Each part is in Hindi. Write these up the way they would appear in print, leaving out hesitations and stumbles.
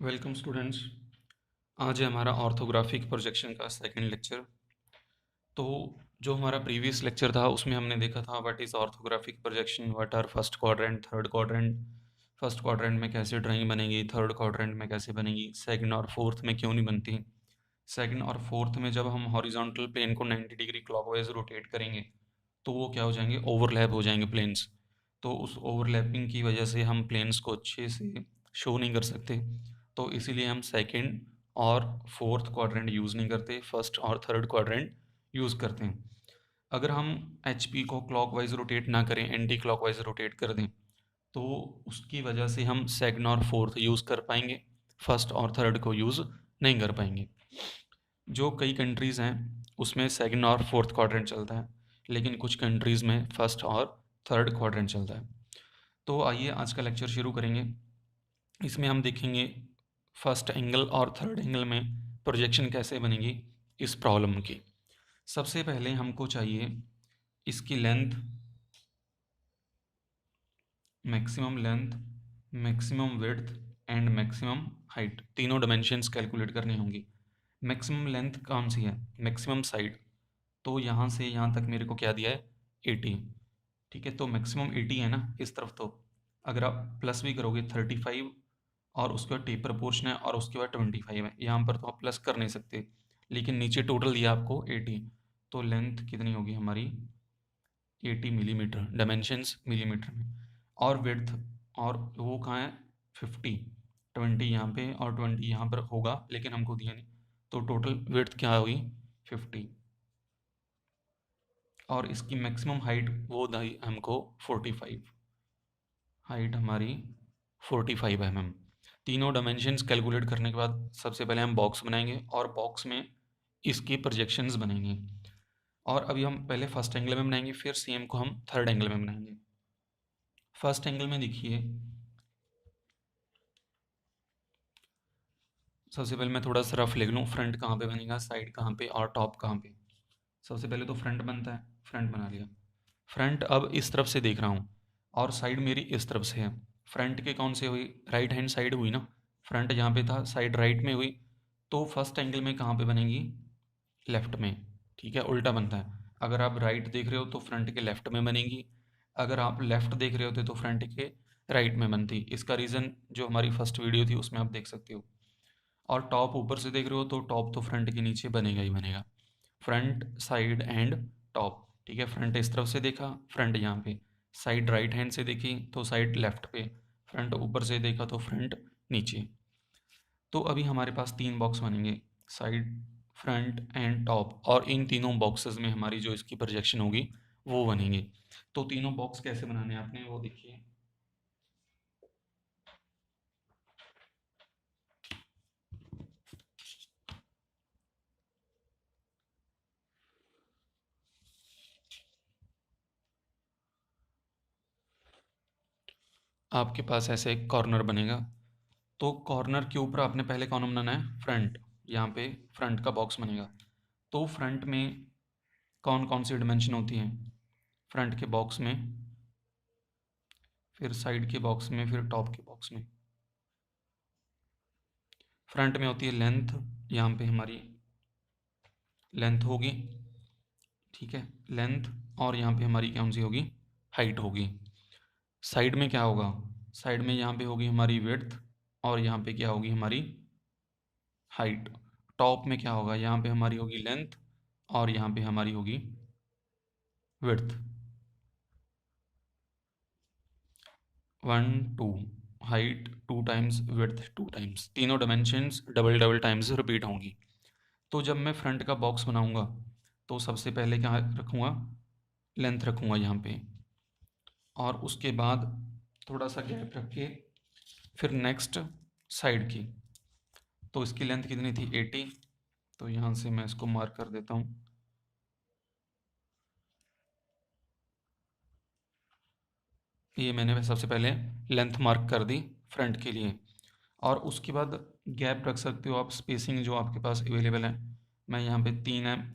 Welcome students. आज है हमारा ऑर्थोग्राफिक प्रोजेक्शन का सेकंड लेक्चर। तो जो हमारा प्रीवियस लेक्चर था उसमें हमने देखा था what is orthographic projection, what are first quadrant, third quadrant, first quadrant में कैसे ड्राइंग बनेगी, थर्ड क्वाड्रेंट में कैसे बनेगी, सेकंड और फोर्थ में क्यों नहीं बनती। सेकंड और फोर्थ में जब हम हॉरिजॉन्टल प्लेन को 90 डिग्री क्लॉकवाइज रोटेट करेंगे तो वो क्या हो जाएंगे, ओवरलैप हो जाएंगे प्लेन्स। तो उस ओवरलैपिंग की वजह से हम प्लेन्स को अच्छे से शो नहीं कर सकते। तो इसीलिए हम सेकंड और फोर्थ क्वाड्रेंट यूज़ नहीं करते, फर्स्ट और थर्ड क्वाड्रेंट यूज़ करते हैं। अगर हम एच पी को क्लॉकवाइज रोटेट ना करें, एंटी क्लॉकवाइज रोटेट कर दें, तो उसकी वजह से हम सेकंड और फोर्थ यूज़ कर पाएंगे, फर्स्ट और थर्ड को यूज़ नहीं कर पाएंगे। जो कई कंट्रीज़ हैं उसमें सेकंड और फोर्थ क्वाड्रेंट चलता है, लेकिन कुछ कंट्रीज़ में फर्स्ट और थर्ड क्वाड्रेंट चलता है। तो आइए आज का लेक्चर शुरू करेंगे। इसमें हम देखेंगे फर्स्ट एंगल और थर्ड एंगल में प्रोजेक्शन कैसे बनेगी इस प्रॉब्लम की। सबसे पहले हमको चाहिए इसकी length, maximum length, maximum width and maximum height, तीनों डायमेंशंस कैलकुलेट करनी होंगी। मैक्सिमम लेंथ कौन सी है, मैक्सिमम साइड, तो यहाँ से यहाँ तक मेरे को क्या दिया है, 80। ठीक है, तो मैक्सिमम 80 है ना इस तरफ। तो अगर आप प्लस भी करोगे 35 और उसके बाद टेपर पोर्शन है और उसके बाद 25 है, यहाँ पर तो आप प्लस कर नहीं सकते, लेकिन नीचे टोटल दिया आपको 80। तो लेंथ कितनी होगी हमारी, 80 मिलीमीटर, डायमेंशंस मिलीमीटर में। और विड्थ, और वो कहाँ है, 50, 20 यहाँ पे और 20 यहाँ पर होगा लेकिन हमको दिया नहीं, तो टोटल विड्थ क्या होगी, 50। और इसकी मैक्सिमम हाइट वो दी हमको 45, हाइट हमारी 45 mm। तीनों डायमेंशंस कैलकुलेट करने के बाद सबसे पहले हम बॉक्स बनाएंगे और बॉक्स में इसकी प्रोजेक्शंस बनेंगे। और अभी हम पहले फर्स्ट एंगल में बनाएंगे, फिर सेम को हम थर्ड एंगल में बनाएंगे। फर्स्ट एंगल में देखिए, सबसे पहले मैं थोड़ा सा रफ लिख लूँ, फ्रंट कहाँ पे बनेगा, साइड कहाँ पे और टॉप कहाँ पे। सबसे पहले तो फ्रंट बनता है, फ्रंट बना लिया। फ्रंट अब इस तरफ से देख रहा हूँ और साइड मेरी इस तरफ से है। फ्रंट के कौन से हुई, राइट हैंड साइड हुई ना, फ्रंट जहाँ पे था साइड राइट में हुई, तो फर्स्ट एंगल में कहाँ पे बनेगी, लेफ्ट में। ठीक है, उल्टा बनता है। अगर आप राइट देख रहे हो तो फ्रंट के लेफ्ट में बनेगी, अगर आप लेफ्ट देख रहे होते तो फ्रंट के राइट में बनती। इसका रीज़न जो हमारी फर्स्ट वीडियो थी उसमें आप देख सकते हो। और टॉप ऊपर से देख रहे हो तो टॉप तो फ्रंट के नीचे बनेगा ही बनेगा, फ्रंट साइड एंड टॉप। ठीक है, फ्रंट इस तरफ से देखा, फ्रंट यहाँ पे, साइड राइट हैंड से देखी तो साइड लेफ्ट पे, फ्रंट ऊपर से देखा तो फ्रंट नीचे। तो अभी हमारे पास तीन बॉक्स बनेंगे, साइड, फ्रंट एंड टॉप, और इन तीनों बॉक्सेस में हमारी जो इसकी प्रोजेक्शन होगी वो बनेंगे। तो तीनों बॉक्स कैसे बनाने हैं आपने वो देखिए। आपके पास ऐसे एक कॉर्नर बनेगा, तो कॉर्नर के ऊपर आपने पहले कौन बनाना है, फ्रंट। यहाँ पे फ्रंट का बॉक्स बनेगा। तो फ्रंट में कौन कौन सी डिमेंशन होती हैं, फ्रंट के बॉक्स में, फिर साइड के बॉक्स में, फिर टॉप के बॉक्स में। फ्रंट में होती है लेंथ, यहाँ पे हमारी लेंथ होगी। ठीक है, लेंथ, और यहाँ पे हमारी कौन सी होगी, हाइट होगी। साइड में क्या होगा, साइड में यहाँ पे होगी हमारी विड्थ, और यहाँ पे क्या होगी हमारी हाइट। टॉप में क्या होगा, यहाँ पे हमारी होगी लेंथ, और यहाँ पे हमारी होगी width. 1 2, height 2 times, width 2 times, तीनों dimensions double double times repeat होंगी। तो जब मैं फ्रंट का बॉक्स बनाऊंगा तो सबसे पहले क्या रखूँगा, लेंथ रखूँगा यहाँ पे, और उसके बाद थोड़ा सा गैप रख के फिर नेक्स्ट साइड की। तो इसकी लेंथ कितनी थी, 80, तो यहाँ से मैं इसको मार्क कर देता हूँ। ये मैंने सबसे पहले लेंथ मार्क कर दी फ्रंट के लिए, और उसके बाद गैप रख सकते हो आप, स्पेसिंग जो आपके पास अवेलेबल है। मैं यहाँ पे 3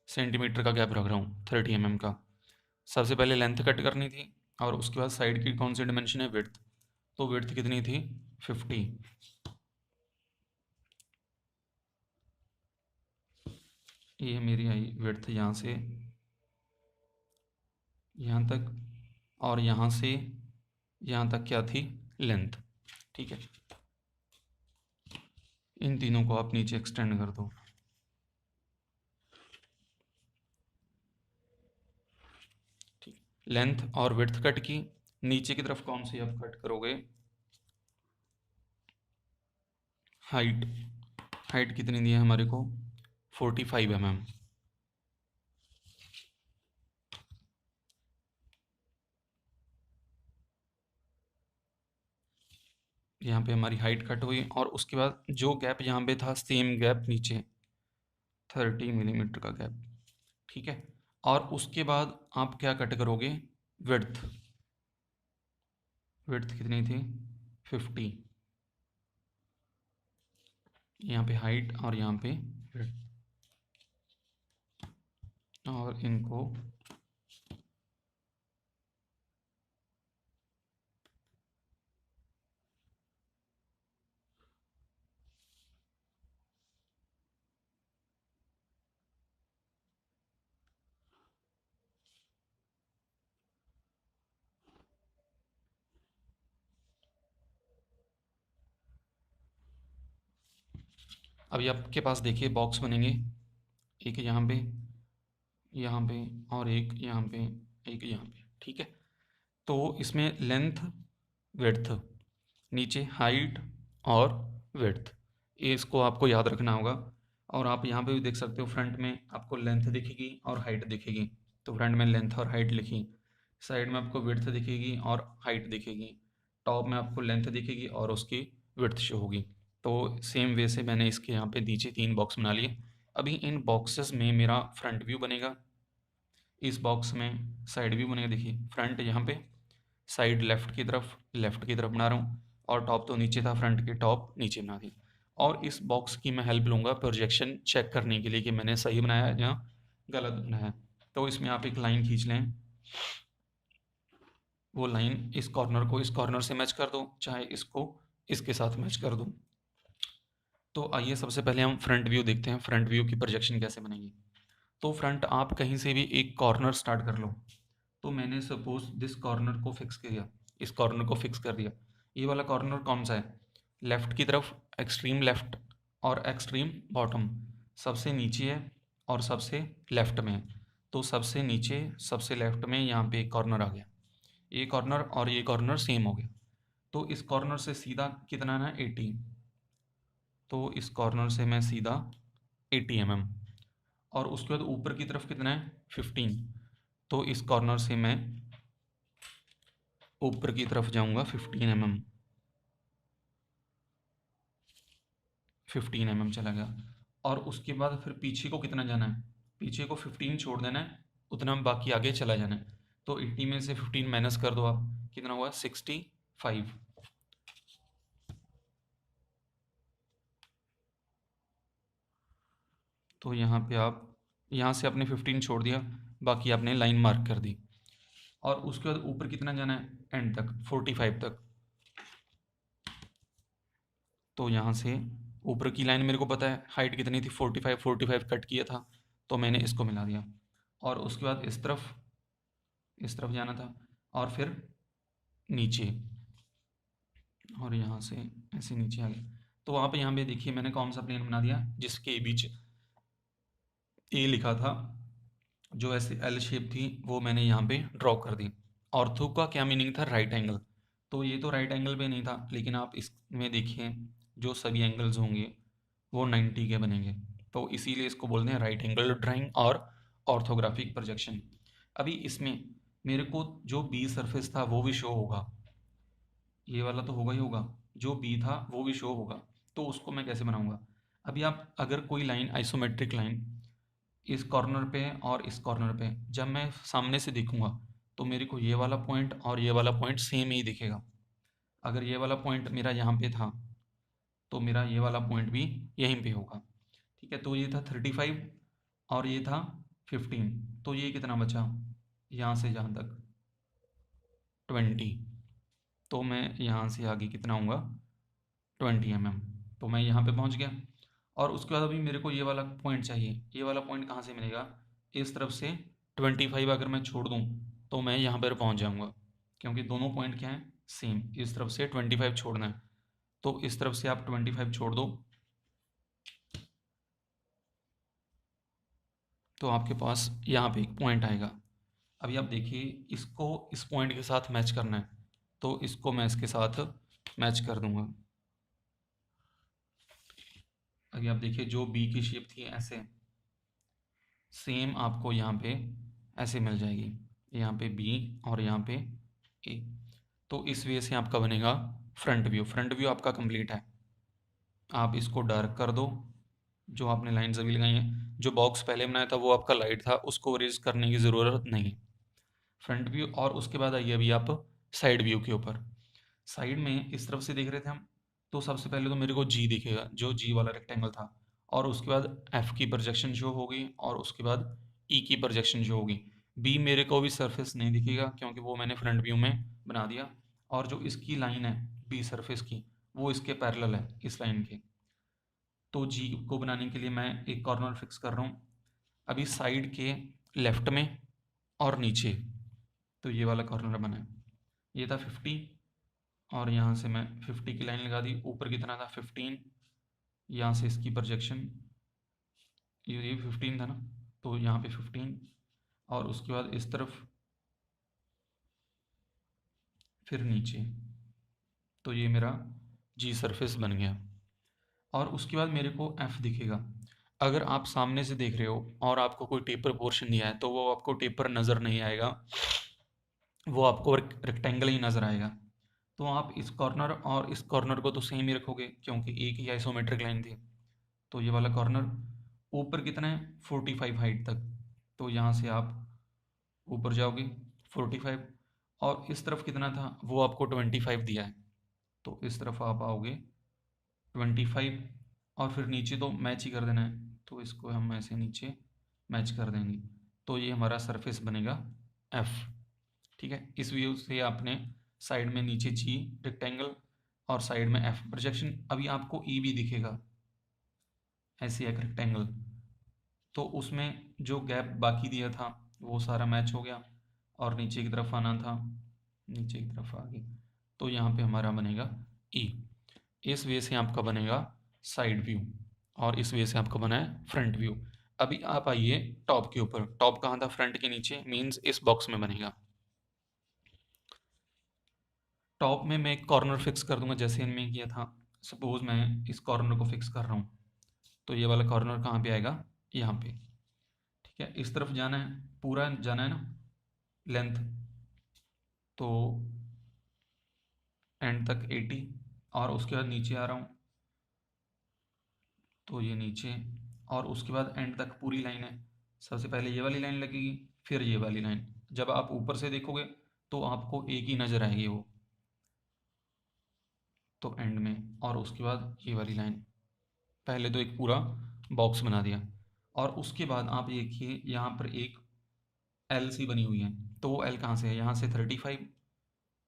सेंटीमीटर का गैप रख रहा हूँ, 30 mm का। सबसे पहले लेंथ कट करनी थी, और उसके बाद साइड की कौन सी डिमेंशन है, विड्थ। तो विड्थ कितनी थी, 50। ये मेरी आई विड्थ यहाँ से यहाँ तक, और यहाँ से यहाँ तक क्या थी, लेंथ। ठीक है, इन तीनों को आप नीचे एक्सटेंड कर दो। ठीक, लेंथ और विड्थ कट की। नीचे की तरफ कौन सी आप कट करोगे, हाइट। हाइट कितनी दी है हमारे को, 45 mm। यहाँ पे हमारी हाइट कट हुई, और उसके बाद जो गैप यहाँ पे था सेम गैप नीचे 30 mm का गैप। ठीक है, और उसके बाद आप क्या कट करोगे, विड्थ। विड्थ कितनी थी, 50। यहाँ पे हाइट और यहाँ पे विड्थ, और इनको अभी आपके पास देखिए बॉक्स बनेंगे, एक यहाँ पे, और एक यहाँ पे, एक यहाँ पे। ठीक है, तो इसमें लेंथ, विड्थ, नीचे हाइट और विड्थ, ये इसको आपको याद रखना होगा। और आप यहाँ पे भी देख सकते हो, फ्रंट में आपको लेंथ दिखेगी और हाइट दिखेगी, तो फ्रंट में लेंथ और हाइट लिखी, साइड में आपको विड्थ दिखेगी और हाइट दिखेगी, टॉप में आपको लेंथ दिखेगी और उसकी विड्थ शो होगी। तो सेम वे से मैंने इसके यहाँ पे नीचे 3 बॉक्स बना लिए। अभी इन बॉक्सेस में मेरा फ्रंट व्यू बनेगा, इस बॉक्स में साइड व्यू बनेगा। देखिए फ्रंट यहाँ पे, साइड लेफ़्ट की तरफ बना रहा हूँ, और टॉप तो नीचे था, फ्रंट की टॉप नीचे बना दी। और इस बॉक्स की मैं हेल्प लूँगा प्रोजेक्शन चेक करने के लिए कि मैंने सही बनाया है या गलत बनाया है। तो इसमें आप एक लाइन खींच लें, वो लाइन इस कॉर्नर को इस कॉर्नर से मैच कर दो, चाहे इसको इसके साथ मैच कर दो। तो आइए सबसे पहले हम फ्रंट व्यू देखते हैं, फ्रंट व्यू की प्रोजेक्शन कैसे बनेगी। तो फ्रंट आप कहीं से भी एक कॉर्नर स्टार्ट कर लो। तो मैंने सपोज दिस कॉर्नर को फिक्स किया, इस कॉर्नर को फिक्स कर दिया। ये वाला कॉर्नर कौन सा है, लेफ़्ट की तरफ, एक्सट्रीम लेफ़्ट और एक्सट्रीम बॉटम, सबसे नीचे है और सबसे लेफ़्ट में है। तो सबसे नीचे सबसे लेफ़्ट में यहाँ पे एक कॉर्नर आ गया, ये कॉर्नर और ये कॉर्नर सेम हो गया। तो इस कॉर्नर से सीधा कितना ना 80, तो इस कॉर्नर से मैं सीधा 80 mm, और उसके बाद ऊपर की तरफ कितना है 15, तो इस कॉर्नर से मैं ऊपर की तरफ जाऊंगा 15 mm। 15 mm चला गया, और उसके बाद फिर पीछे को कितना जाना है, पीछे को 15 छोड़ देना है, उतना बाकी आगे चला जाना है। तो 80 में से 15 माइनस कर दो आप, कितना हुआ 65। तो यहाँ पे आप, यहाँ से आपने 15 छोड़ दिया, बाकी आपने लाइन मार्क कर दी, और उसके बाद ऊपर कितना जाना है एंड तक, 45 तक। तो यहाँ से ऊपर की लाइन मेरे को पता है हाइट कितनी थी, 45, 45 कट किया था, तो मैंने इसको मिला दिया। और उसके बाद इस तरफ जाना था, और फिर नीचे, और यहाँ से ऐसे नीचे आ गया। तो आप यहाँ पे देखिए मैंने कौन सा प्लेन बना दिया, जिसके बीच ए लिखा था, जो ऐसे एल शेप थी वो मैंने यहाँ पे ड्रॉ कर दी। ऑर्थो का क्या मीनिंग था, राइट एंगल। तो ये तो राइट एंगल पे नहीं था, लेकिन आप इसमें देखिए जो सभी एंगल्स होंगे वो 90 के बनेंगे, तो इसीलिए इसको बोलते हैं राइट एंगल ड्राइंग और ऑर्थोग्राफिक प्रोजेक्शन। अभी इसमें मेरे को जो बी सरफेस था वो भी शो होगा, ये वाला तो होगा ही होगा, जो बी था वो भी शो होगा। तो उसको मैं कैसे बनाऊंगा, अभी आप अगर कोई लाइन, आइसोमेट्रिक लाइन इस कॉर्नर पे और इस कॉर्नर पे, जब मैं सामने से देखूंगा तो मेरे को ये वाला पॉइंट और ये वाला पॉइंट सेम ही दिखेगा। अगर ये वाला पॉइंट मेरा यहाँ पे था, तो मेरा ये वाला पॉइंट भी यहीं पे होगा। ठीक है, तो ये था 35 और ये था 15, तो ये कितना बचा यहाँ से जहाँ तक 20। तो मैं यहाँ से आगे कितना होऊंगा 20 mm, तो मैं यहाँ पे पहुँच गया। और उसके बाद अभी मेरे को ये वाला पॉइंट चाहिए। ये वाला पॉइंट कहाँ से मिलेगा? इस तरफ से 25 अगर मैं छोड़ दूँ तो मैं यहाँ पर पहुँच जाऊँगा, क्योंकि दोनों पॉइंट क्या हैं? सेम। इस तरफ से 25 छोड़ना है, तो इस तरफ से आप 25 छोड़ दो तो आपके पास यहाँ पे एक पॉइंट आएगा। अभी आप देखिए, इसको इस पॉइंट के साथ मैच करना है, तो इसको मैं इसके साथ मैच कर दूंगा। अभी आप देखिए, जो बी की शेप थी ऐसे, सेम आपको यहाँ पे ऐसे मिल जाएगी। यहाँ पे बी और यहाँ पे ए। तो इस वे से आपका बनेगा फ्रंट व्यू। फ्रंट व्यू आपका कंप्लीट है। आप इसको डार्क कर दो, जो आपने लाइन्स अभी लगाई हैं। जो बॉक्स पहले बनाया था वो आपका लाइट था, उसको इरेज करने की ज़रूरत नहीं। Front view. और उसके बाद आइए अभी आप साइड व्यू के ऊपर। साइड में इस तरफ से देख रहे थे हम, तो सबसे पहले तो मेरे को जी दिखेगा, जो जी वाला रेक्टेंगल था, और उसके बाद एफ की प्रोजेक्शन शो होगी, और उसके बाद ई की प्रोजेक्शन शो होगी। बी मेरे को भी सरफेस नहीं दिखेगा, क्योंकि वो मैंने फ्रंट व्यू में बना दिया। और जो इसकी लाइन है बी सरफेस की, वो इसके पैरेलल है, इस लाइन के। तो जी को बनाने के लिए मैं एक कॉर्नर फिक्स कर रहा हूँ अभी साइड के लेफ्ट में और नीचे। तो ये वाला कॉर्नर बना है, ये था 50, और यहाँ से मैं 50 की लाइन लगा दी। ऊपर कितना था? 15। यहाँ से इसकी प्रोजेक्शन, ये 15 था ना, तो यहाँ पे 15, और उसके बाद इस तरफ, फिर नीचे। तो ये मेरा जी सरफेस बन गया। और उसके बाद मेरे को एफ दिखेगा। अगर आप सामने से देख रहे हो और आपको कोई टेपर पोर्शन दिया है, तो वो आपको टेपर नज़र नहीं आएगा, वो आपको रेक्टेंगल ही नज़र आएगा। तो आप इस कॉर्नर और इस कॉर्नर को तो सेम ही रखोगे, क्योंकि एक ही आइसोमेट्रिक लाइन थी। तो ये वाला कॉर्नर ऊपर कितना है? 45 हाइट तक। तो यहाँ से आप ऊपर जाओगे 45, और इस तरफ कितना था? वो आपको 25 दिया है, तो इस तरफ आप आओगे 25, और फिर नीचे तो मैच ही कर देना है, तो इसको हम ऐसे नीचे मैच कर देंगे। तो ये हमारा सरफेस बनेगा एफ। ठीक है, इस व्यू से आपने साइड में नीचे जी रेक्टेंगल और साइड में एफ प्रोजेक्शन। अभी आपको ई भी दिखेगा, ऐसे एक रेक्टेंगल। तो उसमें जो गैप बाकी दिया था वो सारा मैच हो गया, और नीचे की तरफ आना था, नीचे की तरफ आ गई। तो यहाँ पे हमारा बनेगा ई। इस वे से आपका बनेगा साइड व्यू, और इस वे से आपका बना है फ्रंट व्यू। अभी आप आइए टॉप के ऊपर। टॉप कहाँ था? फ्रंट के नीचे, मीन्स इस बॉक्स में बनेगा। टॉप में मैं एक कॉर्नर फिक्स कर दूंगा, जैसे इनमें किया था। सपोज मैं इस कॉर्नर को फिक्स कर रहा हूँ, तो ये वाला कॉर्नर कहाँ पे आएगा? यहाँ पे। ठीक है, इस तरफ जाना है, पूरा जाना है ना लेंथ, तो एंड तक 80, और उसके बाद नीचे आ रहा हूँ, तो ये नीचे, और उसके बाद एंड तक पूरी लाइन है। सबसे पहले ये वाली लाइन लगेगी, फिर ये वाली लाइन। जब आप ऊपर से देखोगे तो आपको एक ही नज़र आएगी वो, तो एंड में, और उसके बाद ये वाली लाइन। पहले तो एक पूरा बॉक्स बना दिया, और उसके बाद आप देखिए यहाँ पर एक एल सी बनी हुई है। तो वो एल कहाँ से है? यहाँ से 35,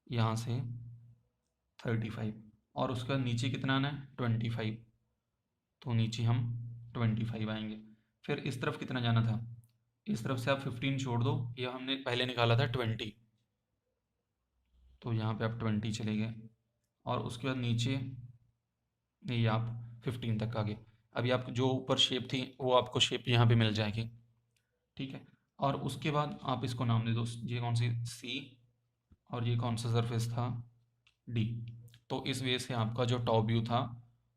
यहाँ से 35, और उसके बाद नीचे कितना आना है? 25। तो नीचे हम 25 आएंगे। फिर इस तरफ कितना जाना था? इस तरफ से आप 15 छोड़ दो, यह हमने पहले निकाला था 20, तो यहाँ पे आप 20 चले गए, और उसके बाद नीचे ये आप 15 तक आ गए। अभी आपको जो ऊपर शेप थी वो आपको शेप यहाँ पे मिल जाएगी। ठीक है, और उसके बाद आप इसको नाम दे दो, ये कौन सी? सी, और ये कौन सा सरफेस था? डी। तो इस वजह से आपका जो टॉप व्यू था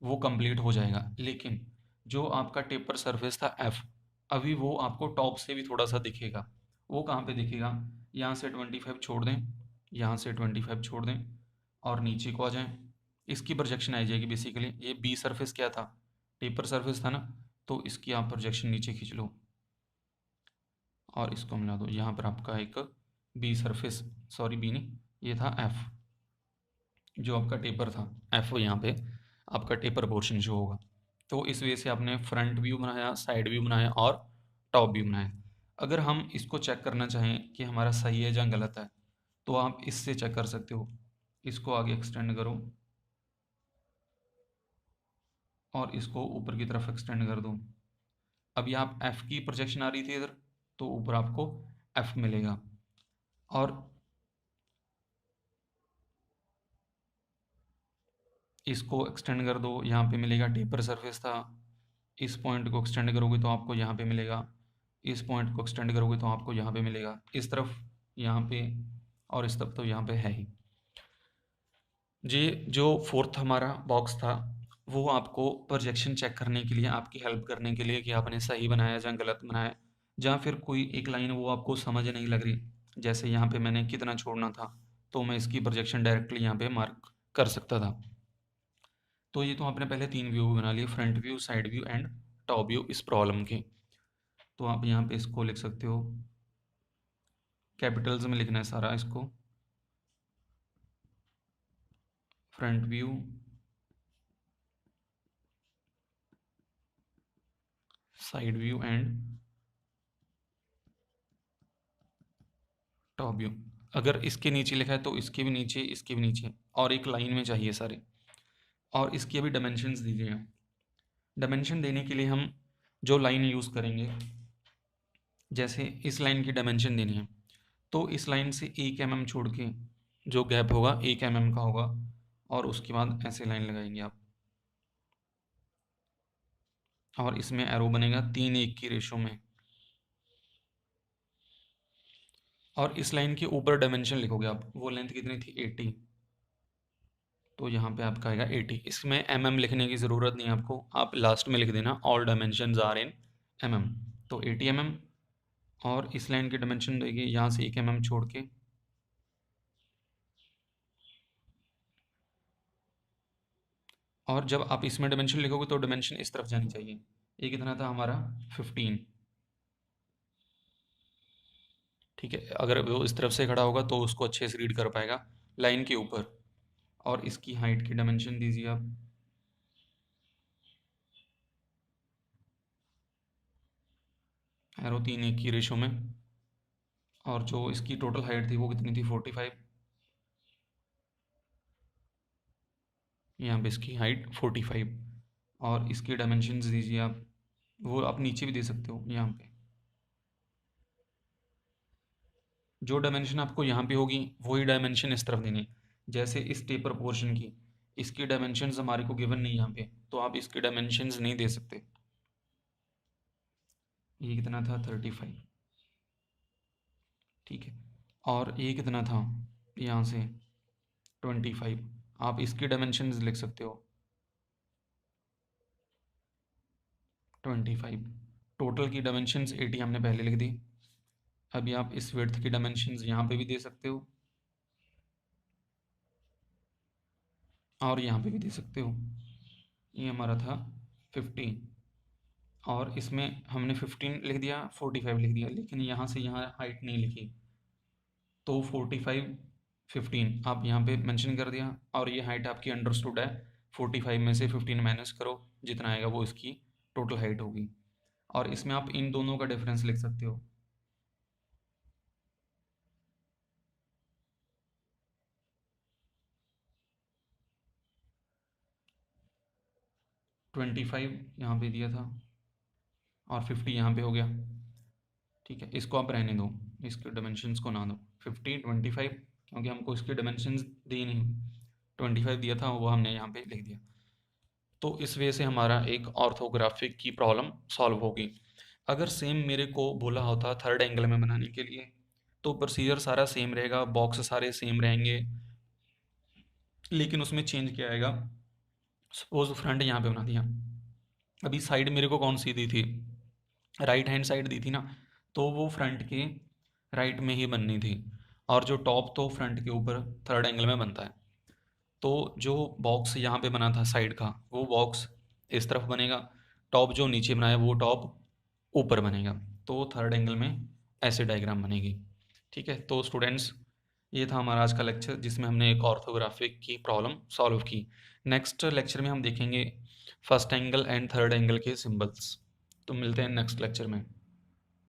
वो कंप्लीट हो जाएगा। लेकिन जो आपका टेपर सरफेस था एफ, अभी वो आपको टॉप से भी थोड़ा सा दिखेगा। वो कहाँ पे दिखेगा? यहाँ से 25 छोड़ दें, यहाँ से 25 छोड़ दें, और नीचे को आ जाएं। इसकी प्रोजेक्शन आ जाएगी। बेसिकली ये बी सरफेस क्या था? टेपर सरफेस था ना, तो इसकी आप प्रोजेक्शन नीचे खींच लो, और इसको मिला दो। यहाँ पर आपका एक बी सरफेस, सॉरी बी नहीं, ये था एफ, जो आपका टेपर था एफ, यहाँ पे आपका टेपर पोर्शन जो होगा। तो इस वजह से आपने फ्रंट व्यू बनाया, साइड व्यू बनाया, और टॉप व्यू बनाया। अगर हम इसको चेक करना चाहें कि हमारा सही है या गलत है, तो आप इससे चेक कर सकते हो। इसको आगे एक्सटेंड करो, और इसको ऊपर की तरफ एक्सटेंड कर दो। अभी आप एफ की प्रोजेक्शन आ रही थी इधर, तो ऊपर आपको एफ मिलेगा। और इसको एक्सटेंड कर दो, यहाँ पे मिलेगा टेपर सरफेस था। इस पॉइंट को एक्सटेंड करोगे तो आपको यहाँ पे मिलेगा, इस पॉइंट को एक्सटेंड करोगे तो आपको यहाँ पे मिलेगा, इस तरफ यहाँ पे, और इस तरफ तो यहाँ पे है ही। ये जो फोर्थ हमारा बॉक्स था वो आपको प्रोजेक्शन चेक करने के लिए, आपकी हेल्प करने के लिए कि आपने सही बनाया या गलत बनाया, जहाँ फिर कोई एक लाइन वो आपको समझ नहीं लग रही, जैसे यहाँ पे मैंने कितना छोड़ना था, तो मैं इसकी प्रोजेक्शन डायरेक्टली यहाँ पे मार्क कर सकता था। तो ये तो आपने पहले 3 व्यू बना लिए, front view, side view and top view इस प्रॉब्लम के। तो आप यहाँ पे इसको लिख सकते हो, कैपिटल्स में लिखना है सारा इसको, front view, side view and top view. अगर इसके नीचे लिखा है तो इसके भी नीचे, इसके भी नीचे, और एक लाइन में चाहिए सारे। और इसकी अभी डायमेंशंस दीजिए। डायमेंशन देने के लिए हम जो लाइन यूज़ करेंगे, जैसे इस लाइन की डायमेंशन देनी है, तो इस लाइन से 1 mm छोड़ के जो गैप होगा 1 mm का होगा, और उसके बाद ऐसे लाइन लगाएंगे आप, और इसमें एरो बनेगा 3:1 की रेशो में। और इस लाइन के ऊपर डायमेंशन लिखोगे आप, वो लेंथ कितनी थी 80, तो यहाँ पे आपका आएगा 80। इसमें mm लिखने की ज़रूरत नहीं है आपको, आप लास्ट में लिख देना all dimensions are in mm, तो 80 mm। और इस लाइन की डायमेंशन देखिए, यहाँ से 1 mm छोड़ के, और जब आप इसमें डायमेंशन लिखोगे तो डायमेंशन इस तरफ जानी चाहिए। ये कितना था हमारा 15, ठीक है। अगर वो इस तरफ से खड़ा होगा तो उसको अच्छे से रीड कर पाएगा लाइन के ऊपर। और इसकी हाइट की डायमेंशन दीजिए आप, एरो 3:1 की रेशो में। और जो इसकी टोटल हाइट थी वो कितनी थी 45, यहाँ पे इसकी हाइट 45। और इसकी डायमेंशंस दीजिए आप, वो आप नीचे भी दे सकते हो यहाँ पे। जो डायमेंशन आपको यहाँ पे होगी वही डायमेंशन इस तरफ देनी है। जैसे इस टेपर पोर्शन की, इसकी डायमेंशंस हमारे को गिवन नहीं यहाँ पे, तो आप इसकी डायमेंशंस नहीं दे सकते। ये कितना था 35, ठीक है। और ये कितना था यहाँ से 25, आप इसकी डायमेंशंस लिख सकते हो 25। टोटल की डायमेंशंस 80 हमने पहले लिख दी। अभी आप इस विड्थ की डायमेंशंस यहाँ पे भी दे सकते हो, और यहाँ पे भी दे सकते हो। ये हमारा था 15, और इसमें हमने 15 लिख दिया, 45 लिख दिया, लेकिन यहाँ से यहाँ हाइट नहीं लिखी, तो 45 15 आप यहाँ पे मेंशन कर दिया, और ये हाइट आपकी अंडरस्टूड है। 45 में से 15 माइनस करो, जितना आएगा वो इसकी टोटल हाइट होगी। और इसमें आप इन दोनों का डिफरेंस लिख सकते हो, 25 यहाँ पे दिया था, और 50 यहाँ पे हो गया, ठीक है। इसको आप रहने दो, इसके डायमेंशंस को ना दो, 50 25, क्योंकि हमको इसके डायमेंशंस दी नहीं, 25 दिया था वो हमने यहाँ पे लिख दिया। तो इस वजह से हमारा एक ऑर्थोग्राफिक की प्रॉब्लम सॉल्व होगी। अगर सेम मेरे को बोला होता थर्ड एंगल में बनाने के लिए, तो प्रोसीजर सारा सेम रहेगा, बॉक्स सारे सेम रहेंगे, लेकिन उसमें चेंज क्या आएगा, सपोज फ्रंट यहाँ पे बना दिया, अभी साइड मेरे को कौन सी दी थी, राइट हैंड साइड दी थी ना, तो वो फ्रंट के राइट में ही बननी थी। और जो टॉप तो फ्रंट के ऊपर थर्ड एंगल में बनता है, तो जो बॉक्स यहाँ पे बना था साइड का, वो बॉक्स इस तरफ बनेगा, टॉप जो नीचे बनाया वो टॉप ऊपर बनेगा, तो थर्ड एंगल में ऐसे डायग्राम बनेगी, ठीक है। तो स्टूडेंट्स, ये था हमारा आज का लेक्चर, जिसमें हमने एक ऑर्थोग्राफिक की प्रॉब्लम सॉल्व की। नेक्स्ट लेक्चर में हम देखेंगे first angle and third angle के सिंबल्स। तो मिलते हैं नेक्स्ट लेक्चर में।